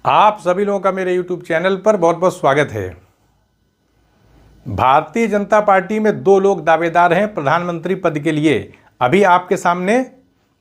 आप सभी लोगों का मेरे YouTube चैनल पर बहुत बहुत स्वागत है। भारतीय जनता पार्टी में दो लोग दावेदार हैं प्रधानमंत्री पद के लिए। अभी आपके सामने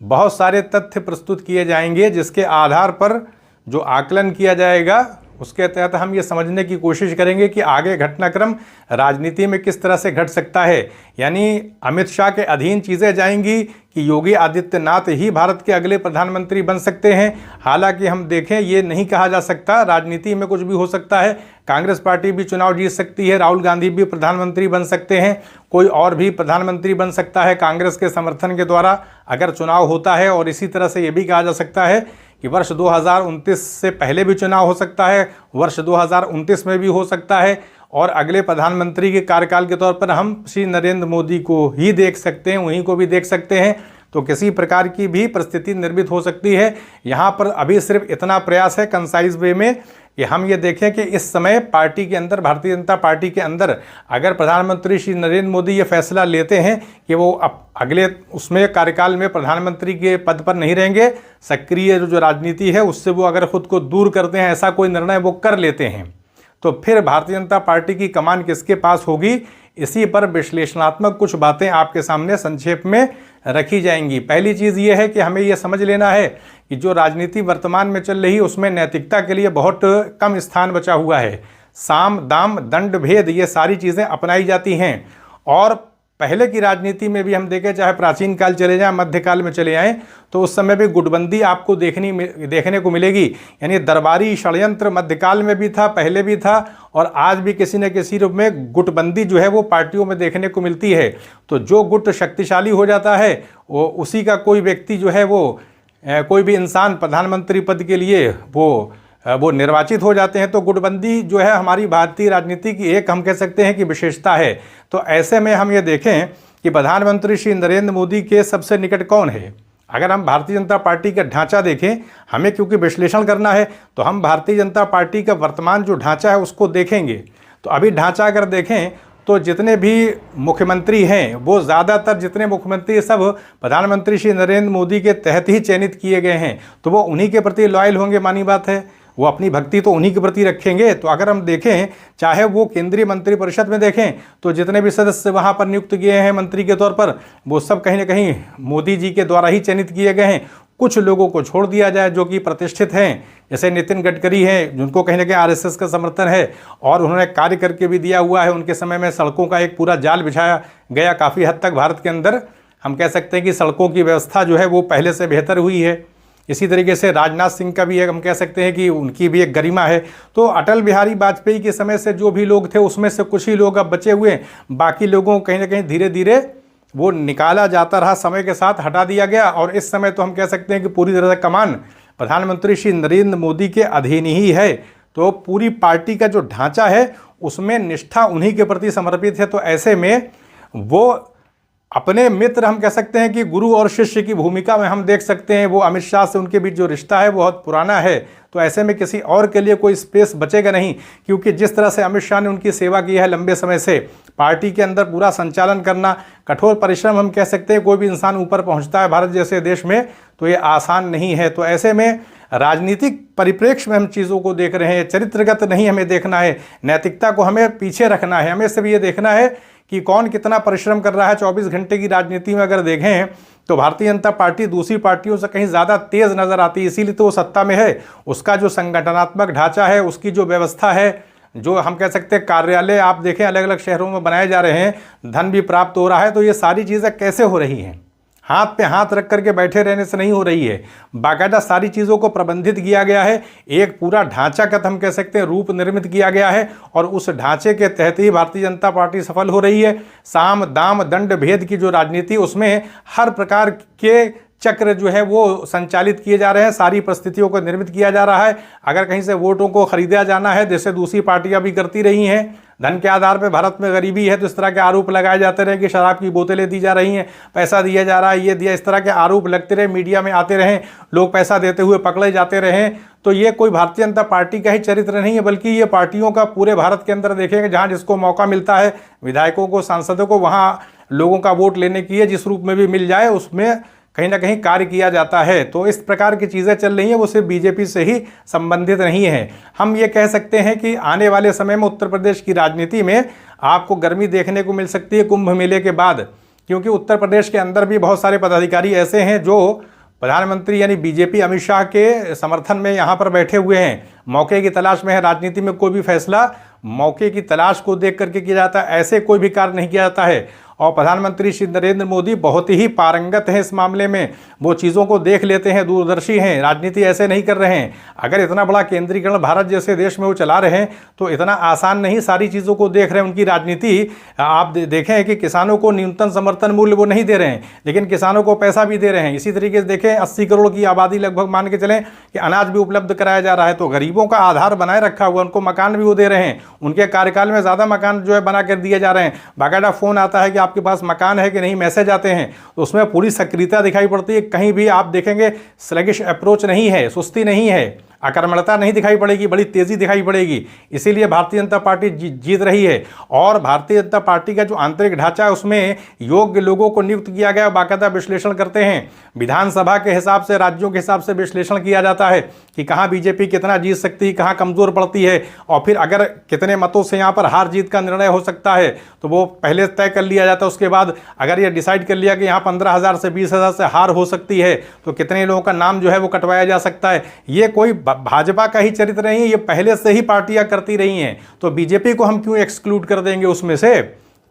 बहुत सारे तथ्य प्रस्तुत किए जाएंगे, जिसके आधार पर जो आकलन किया जाएगा उसके तहत हम ये समझने की कोशिश करेंगे कि आगे घटनाक्रम राजनीति में किस तरह से घट सकता है। यानी अमित शाह के अधीन चीज़ें जाएंगी कि योगी आदित्यनाथ ही भारत के अगले प्रधानमंत्री बन सकते हैं। हालांकि हम देखें, ये नहीं कहा जा सकता, राजनीति में कुछ भी हो सकता है। कांग्रेस पार्टी भी चुनाव जीत सकती है, राहुल गांधी भी प्रधानमंत्री बन सकते हैं, कोई और भी प्रधानमंत्री बन सकता है कांग्रेस के समर्थन के द्वारा अगर चुनाव होता है। और इसी तरह से ये भी कहा जा सकता है कि वर्ष 2029 से पहले भी चुनाव हो सकता है, वर्ष 2029 में भी हो सकता है, और अगले प्रधानमंत्री के कार्यकाल के तौर पर हम श्री नरेंद्र मोदी को ही देख सकते हैं, उन्हीं को भी देख सकते हैं। तो किसी प्रकार की भी परिस्थिति निर्मित हो सकती है। यहाँ पर अभी सिर्फ इतना प्रयास है कंसाइज वे में कि हम ये देखें कि इस समय पार्टी के अंदर, भारतीय जनता पार्टी के अंदर, अगर प्रधानमंत्री श्री नरेंद्र मोदी ये फैसला लेते हैं कि वो अब अगले उसमें कार्यकाल में प्रधानमंत्री के पद पर नहीं रहेंगे, सक्रिय जो राजनीति है उससे वो अगर खुद को दूर करते हैं, ऐसा कोई निर्णय वो कर लेते हैं, तो फिर भारतीय जनता पार्टी की कमान किसके पास होगी, इसी पर विश्लेषणात्मक कुछ बातें आपके सामने संक्षेप में रखी जाएंगी। पहली चीज़ ये है कि हमें यह समझ लेना है कि जो राजनीति वर्तमान में चल रही है उसमें नैतिकता के लिए बहुत कम स्थान बचा हुआ है। साम दाम दंड भेद ये सारी चीज़ें अपनाई जाती हैं। और पहले की राजनीति में भी हम देखें, चाहे प्राचीन काल चले जाएं, मध्यकाल में चले जाएं, तो उस समय भी गुटबंदी आपको देखने को मिलेगी। यानी दरबारी षड्यंत्र मध्यकाल में भी था, पहले भी था, और आज भी किसी न किसी रूप में गुटबंदी जो है वो पार्टियों में देखने को मिलती है। तो जो गुट शक्तिशाली हो जाता है वो उसी का कोई व्यक्ति जो है वो कोई भी इंसान प्रधानमंत्री पद के लिए वो निर्वाचित हो जाते हैं। तो गुटबंदी जो है हमारी भारतीय राजनीति की एक, हम कह सकते हैं कि विशेषता है। तो ऐसे में हम ये देखें कि प्रधानमंत्री श्री नरेंद्र मोदी के सबसे निकट कौन है। अगर हम भारतीय जनता पार्टी का ढांचा देखें, हमें क्योंकि विश्लेषण करना है, तो हम भारतीय जनता पार्टी का वर्तमान जो ढांचा है उसको देखेंगे। तो अभी ढांचा अगर देखें तो जितने भी मुख्यमंत्री हैं वो ज़्यादातर जितने मुख्यमंत्री सब प्रधानमंत्री श्री नरेंद्र मोदी के तहत ही चयनित किए गए हैं। तो वो उन्हीं के प्रति लॉयल होंगे, मानी बात है, वो अपनी भक्ति तो उन्हीं के प्रति रखेंगे। तो अगर हम देखें, चाहे वो केंद्रीय मंत्रिपरिषद में देखें, तो जितने भी सदस्य वहाँ पर नियुक्त किए हैं मंत्री के तौर पर, वो सब कहीं ना कहीं मोदी जी के द्वारा ही चयनित किए गए हैं। कुछ लोगों को छोड़ दिया जाए जो कि प्रतिष्ठित हैं, जैसे नितिन गडकरी हैं, जिनको कहीं ना कहीं आरएसएस का समर्थन है और उन्होंने कार्य करके भी दिया हुआ है। उनके समय में सड़कों का एक पूरा जाल बिछाया गया। काफ़ी हद तक भारत के अंदर हम कह सकते हैं कि सड़कों की व्यवस्था जो है वो पहले से बेहतर हुई है। इसी तरीके से राजनाथ सिंह का भी एक, हम कह सकते हैं कि उनकी भी एक गरिमा है। तो अटल बिहारी वाजपेयी के समय से जो भी लोग थे उसमें से कुछ ही लोग अब बचे हुए हैं, बाकी लोगों को कहीं ना कहीं धीरे धीरे वो निकाला जाता रहा, समय के साथ हटा दिया गया। और इस समय तो हम कह सकते हैं कि पूरी तरह से कमान प्रधानमंत्री श्री नरेंद्र मोदी के अधीन ही है। तो पूरी पार्टी का जो ढांचा है उसमें निष्ठा उन्हीं के प्रति समर्पित है। तो ऐसे में वो अपने मित्र, हम कह सकते हैं कि गुरु और शिष्य की भूमिका में हम देख सकते हैं। वो अमित शाह से उनके बीच जो रिश्ता है बहुत पुराना है। तो ऐसे में किसी और के लिए कोई स्पेस बचेगा नहीं, क्योंकि जिस तरह से अमित शाह ने उनकी सेवा की है लंबे समय से, पार्टी के अंदर पूरा संचालन करना, कठोर परिश्रम, हम कह सकते हैं कोई भी इंसान ऊपर पहुंचता है भारत जैसे देश में तो ये आसान नहीं है। तो ऐसे में राजनीतिक परिप्रेक्ष्य में हम चीज़ों को देख रहे हैं, चरित्रगत नहीं हमें देखना है, नैतिकता को हमें पीछे रखना है। हमें सिर्फ ये देखना है कि कौन कितना परिश्रम कर रहा है। 24 घंटे की राजनीति में अगर देखें तो भारतीय जनता पार्टी दूसरी पार्टियों से कहीं ज़्यादा तेज़ नज़र आती है, इसीलिए तो वो सत्ता में है। उसका जो संगठनात्मक ढांचा है, उसकी जो व्यवस्था है, जो हम कह सकते हैं कार्यालय आप देखें अलग अलग शहरों में बनाए जा रहे हैं, धन भी प्राप्त हो रहा है। तो ये सारी चीज़ें कैसे हो रही हैं? हाथ पे हाथ रख करके बैठे रहने से नहीं हो रही है, बाकायदा सारी चीज़ों को प्रबंधित किया गया है। एक पूरा ढांचागत, हम कह सकते हैं, रूप निर्मित किया गया है और उस ढांचे के तहत ही भारतीय जनता पार्टी सफल हो रही है। साम दाम दंड भेद की जो राजनीति, उसमें हर प्रकार के चक्र जो है वो संचालित किए जा रहे हैं, सारी परिस्थितियों को निर्मित किया जा रहा है। अगर कहीं से वोटों को खरीदा जाना है, जैसे दूसरी पार्टियां भी करती रही हैं, धन के आधार पर भारत में गरीबी है तो इस तरह के आरोप लगाए जाते रहे कि शराब की बोतलें दी जा रही हैं, पैसा दिया जा रहा है, ये दिया, इस तरह के आरोप लगते रहे, मीडिया में आते रहें, लोग पैसा देते हुए पकड़े जाते रहें। तो ये कोई भारतीय जनता पार्टी का ही चरित्र नहीं है, बल्कि ये पार्टियों का पूरे भारत के अंदर देखेंगे, जहाँ जिसको मौका मिलता है, विधायकों को, सांसदों को, वहाँ लोगों का वोट लेने की है, जिस रूप में भी मिल जाए उसमें कहीं ना कहीं कार्य किया जाता है। तो इस प्रकार की चीज़ें चल रही हैं, वो सिर्फ बीजेपी से ही संबंधित नहीं है। हम ये कह सकते हैं कि आने वाले समय में उत्तर प्रदेश की राजनीति में आपको गर्मी देखने को मिल सकती है कुंभ मेले के बाद, क्योंकि उत्तर प्रदेश के अंदर भी बहुत सारे पदाधिकारी ऐसे हैं जो प्रधानमंत्री यानी बीजेपी अमित शाह के समर्थन में यहाँ पर बैठे हुए हैं, मौके की तलाश में है। राजनीति में कोई भी फैसला मौके की तलाश को देख करके किया जाता है, ऐसे कोई भी कार्य नहीं किया जाता है। और प्रधानमंत्री श्री नरेंद्र मोदी बहुत ही पारंगत हैं इस मामले में, वो चीज़ों को देख लेते हैं, दूरदर्शी हैं, राजनीति ऐसे नहीं कर रहे हैं। अगर इतना बड़ा केंद्रीकरण भारत जैसे देश में वो चला रहे हैं तो इतना आसान नहीं सारी चीज़ों को देख रहे हैं। उनकी राजनीति आप देखें कि किसानों को न्यूनतम समर्थन मूल्य वो नहीं दे रहे हैं, लेकिन किसानों को पैसा भी दे रहे हैं। इसी तरीके से देखें 80 करोड़ की आबादी लगभग मान के चलें कि अनाज भी उपलब्ध कराया जा रहा है, तो गरीबों का आधार बनाए रखा हुआ, उनको मकान भी वो दे रहे हैं। उनके कार्यकाल में ज़्यादा मकान जो है बना कर दिए जा रहे हैं। बाकायदा फ़ोन आता है कि आपके पास मकान है कि नहीं, मैसेज आते हैं, तो उसमें पूरी सक्रियता दिखाई पड़ती है। कहीं भी आप देखेंगे स्लगिश अप्रोच नहीं है, सुस्ती नहीं है, आक्रमणता नहीं दिखाई पड़ेगी, बड़ी तेज़ी दिखाई पड़ेगी। इसीलिए भारतीय जनता पार्टी जीत रही है। और भारतीय जनता पार्टी का जो आंतरिक ढांचा है उसमें योग्य लोगों को नियुक्त किया गया, बाकायदा विश्लेषण करते हैं। विधानसभा के हिसाब से, राज्यों के हिसाब से विश्लेषण किया जाता है कि कहाँ बीजेपी कितना जीत सकती है, कहाँ कमज़ोर पड़ती है, और फिर अगर कितने मतों से यहाँ पर हार जीत का निर्णय हो सकता है तो वो पहले तय कर लिया जाता है। उसके बाद अगर ये डिसाइड कर लिया कि यहाँ 15,000 से 20,000 से हार हो सकती है तो कितने लोगों का नाम जो है वो कटवाया जा सकता है। ये कोई भाजपा का ही चरित्र नहीं है, ये पहले से ही पार्टियां करती रही हैं, तो बीजेपी को हम क्यों एक्सक्लूड कर देंगे उसमें से।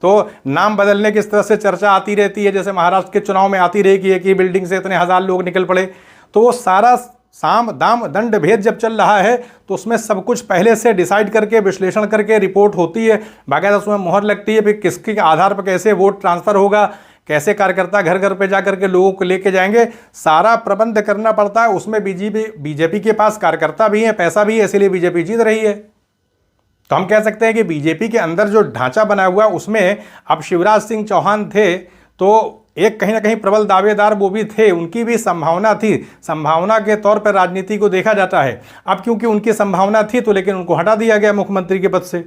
तो नाम बदलने की इस तरह से चर्चा आती रहती है, जैसे महाराष्ट्र के चुनाव में आती रही कि एक ही बिल्डिंग से इतने हजार लोग निकल पड़े। तो वो सारा साम दाम दंड भेद जब चल रहा है तो उसमें सब कुछ पहले से डिसाइड करके, विश्लेषण करके रिपोर्ट होती है, बाकायदा उसमें मोहर लगती है, फिर किसके आधार पर कैसे वोट ट्रांसफ़र होगा, कैसे कार्यकर्ता घर घर पे जा करके लोगों को लेके जाएंगे, सारा प्रबंध करना पड़ता है। उसमें बीजेपी के पास कार्यकर्ता भी हैं, पैसा भी है, इसलिए बीजेपी जीत रही है। तो हम कह सकते हैं कि बीजेपी के अंदर जो ढांचा बना हुआ उसमें अब शिवराज सिंह चौहान थे तो एक कहीं ना कहीं प्रबल दावेदार वो भी थे, उनकी भी संभावना थी, संभावना के तौर पर राजनीति को देखा जाता है। अब क्योंकि उनकी संभावना थी तो लेकिन उनको हटा दिया गया मुख्यमंत्री के पद से।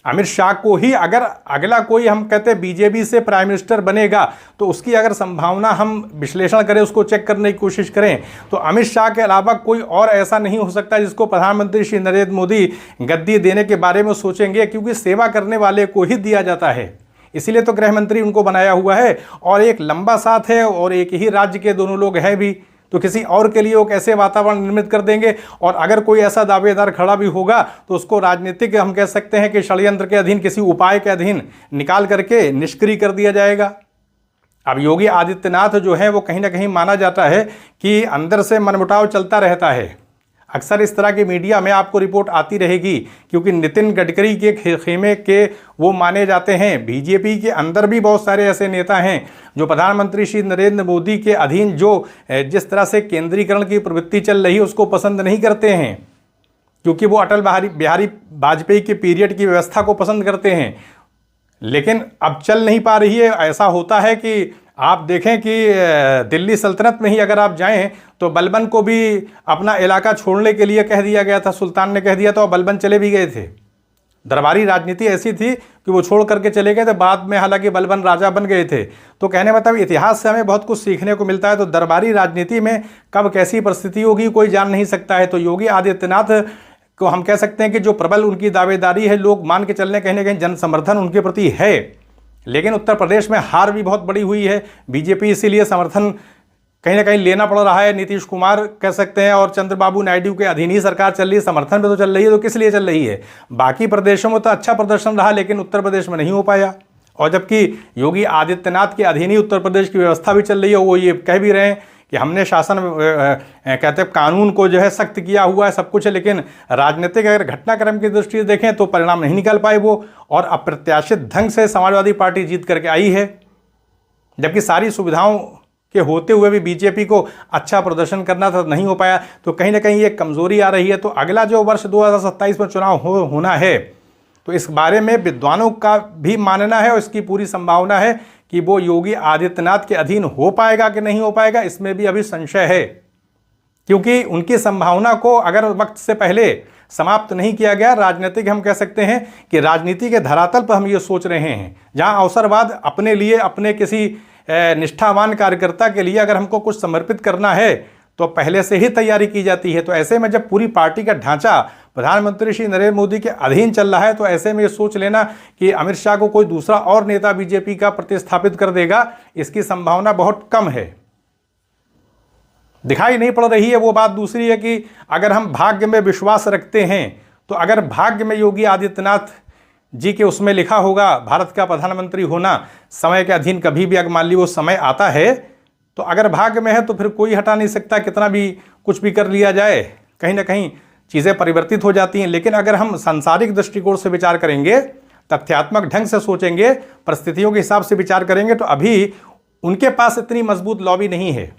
अमित शाह को ही अगर अगला कोई हम कहते हैं बीजेपी से प्राइम मिनिस्टर बनेगा तो उसकी अगर संभावना हम विश्लेषण करें, उसको चेक करने की कोशिश करें तो अमित शाह के अलावा कोई और ऐसा नहीं हो सकता जिसको प्रधानमंत्री श्री नरेंद्र मोदी गद्दी देने के बारे में सोचेंगे, क्योंकि सेवा करने वाले को ही दिया जाता है। इसीलिए तो गृह मंत्री उनको बनाया हुआ है, और एक लंबा साथ है और एक ही राज्य के दोनों लोग हैं भी, तो किसी और के लिए वो कैसे वातावरण निर्मित कर देंगे। और अगर कोई ऐसा दावेदार खड़ा भी होगा तो उसको राजनीतिक हम कह सकते हैं कि षड्यंत्र के अधीन, किसी उपाय के अधीन निकाल करके निष्क्रिय कर दिया जाएगा। अब योगी आदित्यनाथ जो है वो कहीं ना कहीं माना जाता है कि अंदर से मनमुटाव चलता रहता है। अक्सर इस तरह की मीडिया में आपको रिपोर्ट आती रहेगी, क्योंकि नितिन गडकरी के खेमे के वो माने जाते हैं। बीजेपी के अंदर भी बहुत सारे ऐसे नेता हैं जो प्रधानमंत्री श्री नरेंद्र मोदी के अधीन जो जिस तरह से केंद्रीकरण की प्रवृत्ति चल रही है उसको पसंद नहीं करते हैं, क्योंकि वो अटल बिहारी वाजपेयी के पीरियड की व्यवस्था को पसंद करते हैं। लेकिन अब चल नहीं पा रही है। ऐसा होता है कि आप देखें कि दिल्ली सल्तनत में ही अगर आप जाएं तो बलबन को भी अपना इलाका छोड़ने के लिए कह दिया गया था, सुल्तान ने कह दिया था और बलबन चले भी गए थे। दरबारी राजनीति ऐसी थी कि वो छोड़ करके चले गए थे, बाद में हालांकि बलबन राजा बन गए थे। तो कहने मतलब इतिहास से हमें बहुत कुछ सीखने को मिलता है। तो दरबारी राजनीति में कब कैसी परिस्थिति होगी कोई जान नहीं सकता है। तो योगी आदित्यनाथ को हम कह सकते हैं कि जो प्रबल उनकी दावेदारी है, लोग मान के चलने कहीं ना कहीं जन समर्थन उनके प्रति है। लेकिन उत्तर प्रदेश में हार भी बहुत बड़ी हुई है। बीजेपी इसीलिए समर्थन कहीं ना कहीं लेना पड़ रहा है। नीतीश कुमार कह सकते हैं और चंद्रबाबू नायडू के अधीन ही सरकार चल रही है, समर्थन पे तो चल रही है, तो किस लिए चल रही है। बाकी प्रदेशों में तो अच्छा प्रदर्शन रहा, लेकिन उत्तर प्रदेश में नहीं हो पाया। और जबकि योगी आदित्यनाथ के अधीन ही उत्तर प्रदेश की व्यवस्था भी चल रही है। वो ये कह भी रहे हैं कि हमने शासन कहते हैं कानून को जो है सख्त किया हुआ है, सब कुछ है, लेकिन राजनीतिक अगर घटनाक्रम की दृष्टि से देखें तो परिणाम नहीं निकाल पाए वो। और अप्रत्याशित ढंग से समाजवादी पार्टी जीत करके आई है, जबकि सारी सुविधाओं के होते हुए भी बीजेपी को अच्छा प्रदर्शन करना था, नहीं हो पाया। तो कहीं ना कहीं ये कमजोरी आ रही है। तो अगला जो वर्ष 2027 में चुनाव होना है, तो इस बारे में विद्वानों का भी मानना है और इसकी पूरी संभावना है कि वो योगी आदित्यनाथ के अधीन हो पाएगा कि नहीं हो पाएगा, इसमें भी अभी संशय है। क्योंकि उनकी संभावना को अगर वक्त से पहले समाप्त नहीं किया गया, राजनीतिक हम कह सकते हैं कि राजनीति के धरातल पर हम ये सोच रहे हैं, जहां अवसरवाद अपने लिए, अपने किसी निष्ठावान कार्यकर्ता के लिए अगर हमको कुछ समर्पित करना है तो पहले से ही तैयारी की जाती है। तो ऐसे में जब पूरी पार्टी का ढांचा प्रधानमंत्री श्री नरेंद्र मोदी के अधीन चल रहा है तो ऐसे में ये सोच लेना कि अमित शाह को कोई दूसरा और नेता बीजेपी का प्रतिस्थापित कर देगा, इसकी संभावना बहुत कम है, दिखाई नहीं पड़ रही है। वो बात दूसरी है कि अगर हम भाग्य में विश्वास रखते हैं तो अगर भाग्य में योगी आदित्यनाथ जी के उसमें लिखा होगा भारत का प्रधानमंत्री होना समय के अधीन, कभी भी अगर मान ली वो समय आता है तो अगर भाग्य में है तो फिर कोई हटा नहीं सकता, कितना भी कुछ भी कर लिया जाए कहीं ना कहीं चीज़ें परिवर्तित हो जाती हैं। लेकिन अगर हम सांसारिक दृष्टिकोण से विचार करेंगे, तथ्यात्मक ढंग से सोचेंगे, परिस्थितियों के हिसाब से विचार करेंगे तो अभी उनके पास इतनी मजबूत लॉबी नहीं है,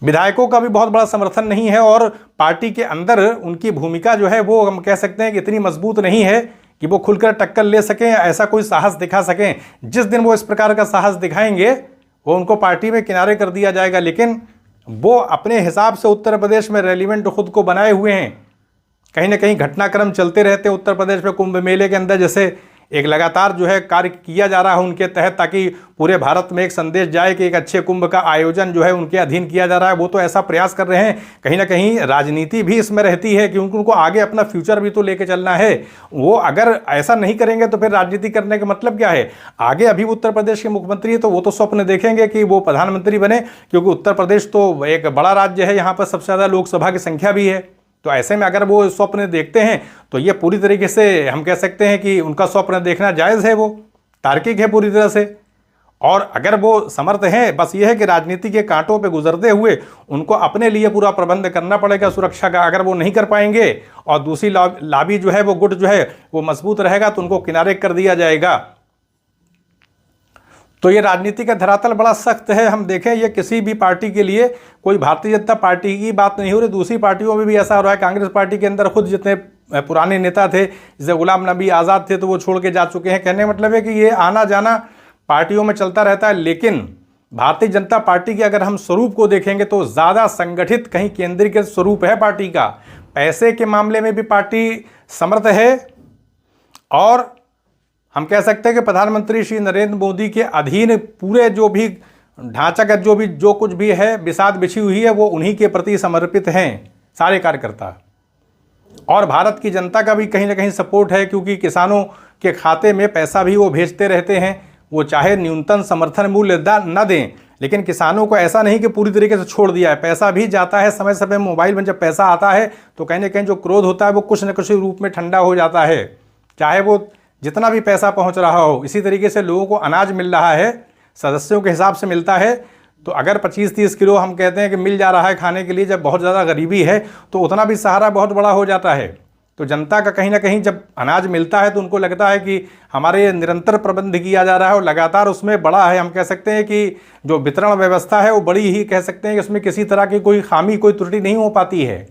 विधायकों का भी बहुत बड़ा समर्थन नहीं है और पार्टी के अंदर उनकी भूमिका जो है वो हम कह सकते हैं कि इतनी मजबूत नहीं है कि वो खुलकर टक्कर ले सकें या ऐसा कोई साहस दिखा सकें। जिस दिन वो इस प्रकार का साहस दिखाएंगे वो उनको पार्टी में किनारे कर दिया जाएगा। लेकिन वो अपने हिसाब से उत्तर प्रदेश में रेलिवेंट खुद को बनाए हुए हैं, कहीं ना कहीं घटनाक्रम चलते रहते हैं उत्तर प्रदेश में कुंभ मेले के अंदर, जैसे एक लगातार जो है कार्य किया जा रहा है उनके तहत ताकि पूरे भारत में एक संदेश जाए कि एक अच्छे कुंभ का आयोजन जो है उनके अधीन किया जा रहा है। वो तो ऐसा प्रयास कर रहे हैं, कहीं ना कहीं राजनीति भी इसमें रहती है क्योंकि उनको आगे अपना फ्यूचर भी तो लेके चलना है। वो अगर ऐसा नहीं करेंगे तो फिर राजनीति करने का मतलब क्या है। आगे अभी उत्तर प्रदेश के मुख्यमंत्री है तो वो तो स्वप्न देखेंगे कि वो प्रधानमंत्री बने, क्योंकि उत्तर प्रदेश तो एक बड़ा राज्य है, यहाँ पर सबसे ज़्यादा लोकसभा की संख्या भी है। तो ऐसे में अगर वो स्वप्न देखते हैं तो ये पूरी तरीके से हम कह सकते हैं कि उनका स्वप्न देखना जायज़ है, वो तार्किक है पूरी तरह से। और अगर वो समर्थ हैं, बस ये है कि राजनीति के कांटों पे गुजरते हुए उनको अपने लिए पूरा प्रबंध करना पड़ेगा सुरक्षा का। अगर वो नहीं कर पाएंगे और दूसरी लॉबी जो है वो गुट जो है वो मजबूत रहेगा तो उनको किनारे कर दिया जाएगा। तो ये राजनीति का धरातल बड़ा सख्त है। हम देखें ये किसी भी पार्टी के लिए, कोई भारतीय जनता पार्टी की बात नहीं हो रही, दूसरी पार्टियों में भी ऐसा हो रहा है। कांग्रेस पार्टी के अंदर खुद जितने पुराने नेता थे, जैसे गुलाम नबी आज़ाद थे, तो वो छोड़ के जा चुके हैं। कहने का मतलब है कि ये आना जाना पार्टियों में चलता रहता है। लेकिन भारतीय जनता पार्टी के अगर हम स्वरूप को देखेंगे तो ज़्यादा संगठित, कहीं केंद्रीकृत स्वरूप है पार्टी का। पैसे के मामले में भी पार्टी समर्थ है और हम कह सकते हैं कि प्रधानमंत्री श्री नरेंद्र मोदी के अधीन पूरे जो भी ढांचागत जो कुछ भी है, बिसात बिछी हुई है, वो उन्हीं के प्रति समर्पित हैं सारे कार्यकर्ता। और भारत की जनता का भी कहीं ना कहीं सपोर्ट है, क्योंकि किसानों के खाते में पैसा भी वो भेजते रहते हैं। वो चाहे न्यूनतम समर्थन मूल्य न दें, लेकिन किसानों को ऐसा नहीं कि पूरी तरीके से छोड़ दिया है, पैसा भी जाता है समय समय। मोबाइल में जब पैसा आता है तो कहीं ना कहीं जो क्रोध होता है वो कुछ न कुछ रूप में ठंडा हो जाता है, चाहे वो जितना भी पैसा पहुंच रहा हो। इसी तरीके से लोगों को अनाज मिल रहा है, सदस्यों के हिसाब से मिलता है। तो अगर 25-30 किलो हम कहते हैं कि मिल जा रहा है खाने के लिए, जब बहुत ज़्यादा गरीबी है तो उतना भी सहारा बहुत बड़ा हो जाता है। तो जनता का कहीं ना कहीं जब अनाज मिलता है तो उनको लगता है कि हमारे निरंतर प्रबंध किया जा रहा है और लगातार उसमें बड़ा है। हम कह सकते हैं कि जो वितरण व्यवस्था है वो बड़ी ही कह सकते हैं कि उसमें किसी तरह की कोई खामी, कोई त्रुटि नहीं हो पाती है।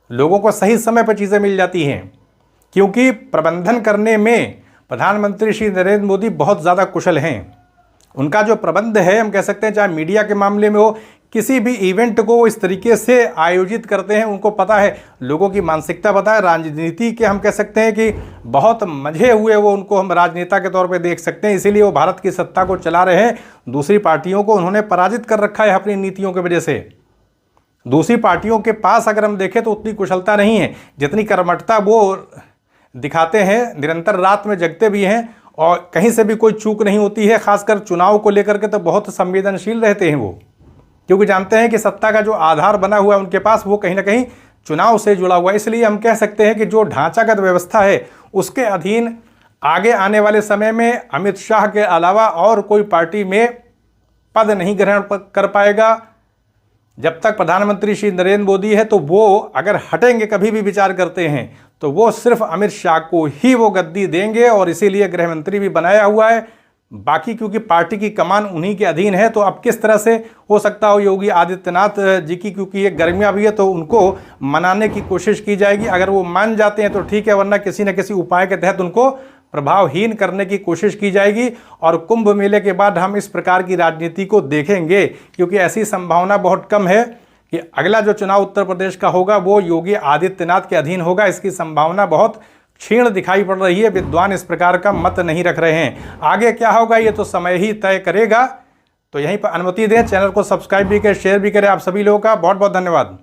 लोगों को सही समय पर चीज़ें मिल जाती हैं, क्योंकि प्रबंधन करने में प्रधानमंत्री श्री नरेंद्र मोदी बहुत ज़्यादा कुशल हैं। उनका जो प्रबंध है, हम कह सकते हैं, चाहे मीडिया के मामले में हो, किसी भी इवेंट को वो इस तरीके से आयोजित करते हैं। उनको पता है, लोगों की मानसिकता पता है। राजनीति के हम कह सकते हैं कि बहुत मंझे हुए वो उनको हम राजनेता के तौर पे देख सकते हैं। इसीलिए वो भारत की सत्ता को चला रहे हैं। दूसरी पार्टियों को उन्होंने पराजित कर रखा है अपनी नीतियों की वजह से। दूसरी पार्टियों के पास अगर हम देखें तो उतनी कुशलता नहीं है, जितनी कर्मठता वो दिखाते हैं। निरंतर रात में जगते भी हैं और कहीं से भी कोई चूक नहीं होती है। खासकर चुनाव को लेकर के तो बहुत संवेदनशील रहते हैं वो, क्योंकि जानते हैं कि सत्ता का जो आधार बना हुआ है उनके पास, वो कहीं ना कहीं चुनाव से जुड़ा हुआ है। इसलिए हम कह सकते हैं कि जो ढांचागत व्यवस्था है उसके अधीन आगे आने वाले समय में अमित शाह के अलावा और कोई पार्टी में पद नहीं ग्रहण कर पाएगा। जब तक प्रधानमंत्री श्री नरेंद्र मोदी है, तो वो अगर हटेंगे, कभी भी विचार करते हैं तो वो सिर्फ अमित शाह को ही वो गद्दी देंगे और इसीलिए गृह मंत्री भी बनाया हुआ है। बाकी क्योंकि पार्टी की कमान उन्हीं के अधीन है, तो अब किस तरह से हो सकता हो योगी आदित्यनाथ जी की, क्योंकि ये गर्मियाँ भी है तो उनको मनाने की कोशिश की जाएगी। अगर वो मान जाते हैं तो ठीक है, वरना किसी न किसी उपाय के तहत उनको प्रभावहीन करने की कोशिश की जाएगी। और कुंभ मेले के बाद हम इस प्रकार की राजनीति को देखेंगे, क्योंकि ऐसी संभावना बहुत कम है कि अगला जो चुनाव उत्तर प्रदेश का होगा वो योगी आदित्यनाथ के अधीन होगा। इसकी संभावना बहुत क्षीण दिखाई पड़ रही है। विद्वान इस प्रकार का मत नहीं रख रहे हैं। आगे क्या होगा ये तो समय ही तय करेगा। तो यहीं पर अनुमति दें, चैनल को सब्सक्राइब भी करें, शेयर भी करें। आप सभी लोगों का बहुत बहुत धन्यवाद।